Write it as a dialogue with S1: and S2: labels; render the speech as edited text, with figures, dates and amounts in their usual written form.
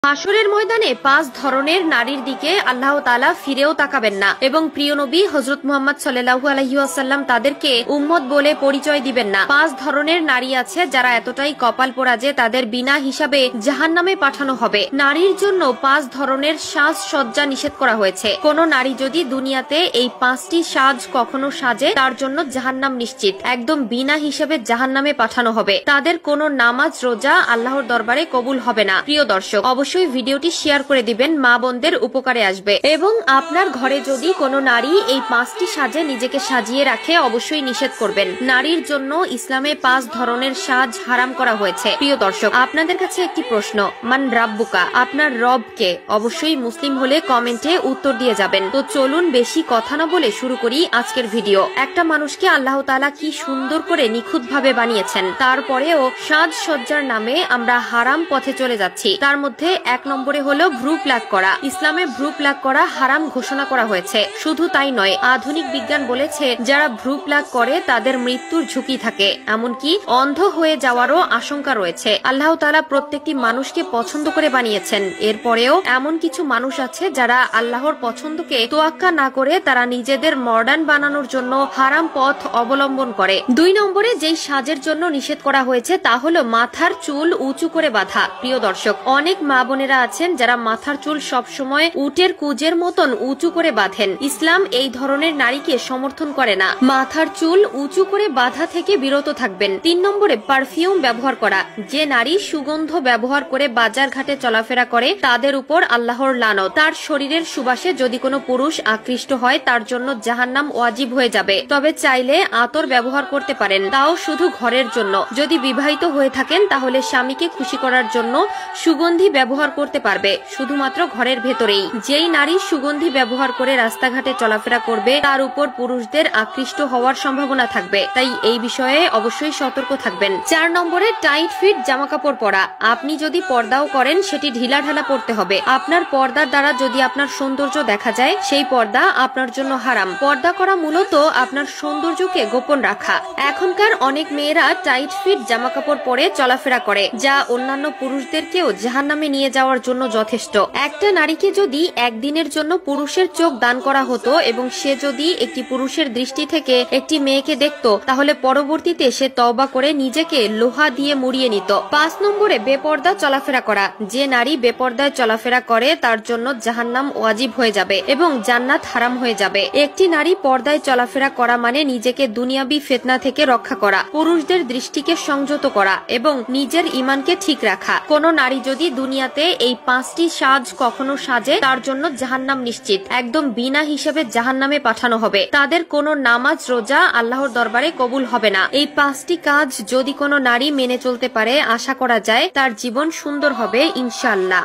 S1: হাসরের ময়দানে 5 ধরনের নারীর দিকে আল্লাহ তাআলা ফিরেও তাকাবেন না এবং প্রিয় নবী হযরত মুহাম্মদ সাল্লাল্লাহু আলাইহি ওয়াসাল্লাম তাদেরকে উম্মত বলে পরিচয় দিবেন না। 5 ধরনের নারী আছে যারা এতটাই কপাল পোড়া যে তাদের বিনা হিসাবে জাহান্নামে পাঠানো হবে। নারীর জন্য 5 ধরনের সাজসজ্জা নিষেধ করা হয়েছে। কোন নারী যদি দুনিয়াতে এই 5টি সাজ কখনো সাজে তার জন্য জাহান্নাম নিশ্চিত, একদম বিনা হিসাবে জাহান্নামে পাঠানো হবে। তাদের কোনো নামাজ রোজা আল্লাহর দরবারে কবুল হবে না। প্রিয় দর্শক, অবশ্যই ভিডিওটি শেয়ার করে দিবেন, মা বোনদের উপকারে আসবে। এবং আপনার ঘরে যদি কোনো নারী এই 5টি সাজে নিজেকে সাজিয়ে রাখে অবশ্যই নিষেধ করবেন। নারীর জন্য ইসলামে 5 ধরনের সাজ হারাম করা হয়েছে। প্রিয় দর্শক, আপনাদের কাছে একটি প্রশ্ন, মান রাব্বুকা, আপনার রব কে? অবশ্যই মুসলিম হলে কমেন্টে উত্তর দিয়ে যাবেন। তো চলুন বেশি কথা না বলে শুরু করি আজকের ভিডিও। একটা মানুষকে আল্লাহ তাআলা কি সুন্দর করে নিখুঁতভাবে বানিয়েছেন, তারপরেও সাজসজ্জার নামে আমরা হারাম পথে চলে যাচ্ছি। তার মধ্যে 1 নম্বরে হলো ভ্রু প্লাক করা। ইসলামে ভ্রু প্লাক করা হারাম ঘোষণা করা হয়েছে। শুধু তাই নয়, আধুনিক বিজ্ঞান বলেছে যারা ভ্রু প্লাক করে তাদের মৃত্যুর ঝুঁকি থাকে, এমনকি অন্ধ হয়ে যাওয়ারও আশঙ্কা রয়েছে। আল্লাহ তাআলা প্রত্যেকটি মানুষকে পছন্দ করে বানিয়েছেন, এরপরেও এমন কিছু মানুষ আছে যারা আল্লাহর পছন্দকে তোয়াক্কা না করে তারা নিজেদের মডার্ন বানানোর জন্য হারাম পথ অবলম্বন করে। 2 নম্বরে যেই সাজের জন্য নিষেধ করা হয়েছে তা হলো মাথার চুল উঁচু করে বাঁধা। প্রিয় দর্শক, অনেক মা বোনেরা আছেন যারা মাথার চুল সবসময় উটের কুজের মতন উঁচু করে বাঁধেন। ইসলাম এই ধরনের নারীকে সমর্থন করে না। মাথার চুল উঁচু করে বাঁধা থেকে বিরত থাকবেন। 3 নম্বরে পারফিউম ব্যবহার করা। যে নারী সুগন্ধ ব্যবহার করে বাজার ঘাটে চলাফেরা করে তাদের উপর আল্লাহর লানত। তার শরীরের সুবাসে যদি কোনো পুরুষ আকৃষ্ট হয় তার জন্য জাহান্নাম ওয়াজিব হয়ে যাবে। তবে চাইলে আতর ব্যবহার করতে পারেন, তাও শুধু ঘরের জন্য। যদি বিবাহিত হয়ে থাকেন তাহলে স্বামীকে খুশি করার জন্য সুগন্ধি ব্যবহার করতে পারবে, শুধুমাত্র ঘরের ভেতরেই। যেই নারী সুগন্ধি ব্যবহার করে রাস্তাঘাটে চলাফেরা করবে তার উপর পুরুষদের আকৃষ্ট হওয়ার সম্ভাবনা থাকবে, তাই এই বিষয়ে অবশ্যই সতর্ক থাকবেন। 4 নম্বরে টাইট ফিট জামা কাপড় পরা। আপনি যদি পর্দাও করেন সেটি ঢিলা ঢালা পড়তে হবে। আপনার পর্দার দ্বারা যদি আপনার সৌন্দর্য দেখা যায় সেই পর্দা আপনার জন্য হারাম। পর্দা করা মূলত আপনার সৌন্দর্যকে গোপন রাখা। এখনকার অনেক মেয়েরা টাইট ফিট জামা কাপড় পরে চলাফেরা করে, যা অন্যান্য পুরুষদেরকেও জাহান্নামে নিয়ে যাওয়ার জন্য যথেষ্ট। একটা নারীকে যদি একদিনের জন্য পুরুষের চোখ দান করা হতো এবং সে যদি একটি পুরুষের দৃষ্টি থেকে একটি মেয়েকে দেখত তাহলে পরবর্তীতে সে তওবা করে নিজেকে লোহা দিয়ে মুড়িয়ে নিত। 5 নম্বরে বেপর্দা চলাফেরা করা। যে নারী বেপর্দায় চলাফেরা করে তার জন্য জাহান্নাম ওয়াজিব হয়ে যাবে এবং জান্নাত হারাম হয়ে যাবে। একটি নারী পর্দায় চলাফেরা করা মানে নিজেকে দুনিয়াবি ফিতনা থেকে রক্ষা করা, পুরুষদের দৃষ্টিকে সংযত করা এবং নিজের ঈমানকে ঠিক রাখা। কোন নারী যদি দুনিয়াতে এই 5টি সাজ কখনো সাজে তার জন্য জাহান্নাম নিশ্চিত, একদম বিনা হিসেবে জাহান্নামে পাঠানো হবে। তাদের কোনো নামাজ রোজা আল্লাহর দরবারে কবুল হবে না। এই 5টি কাজ যদি কোনো নারী মেনে চলতে পারে আশা করা যায় তার জীবন সুন্দর হবে ইনশাআল্লাহ।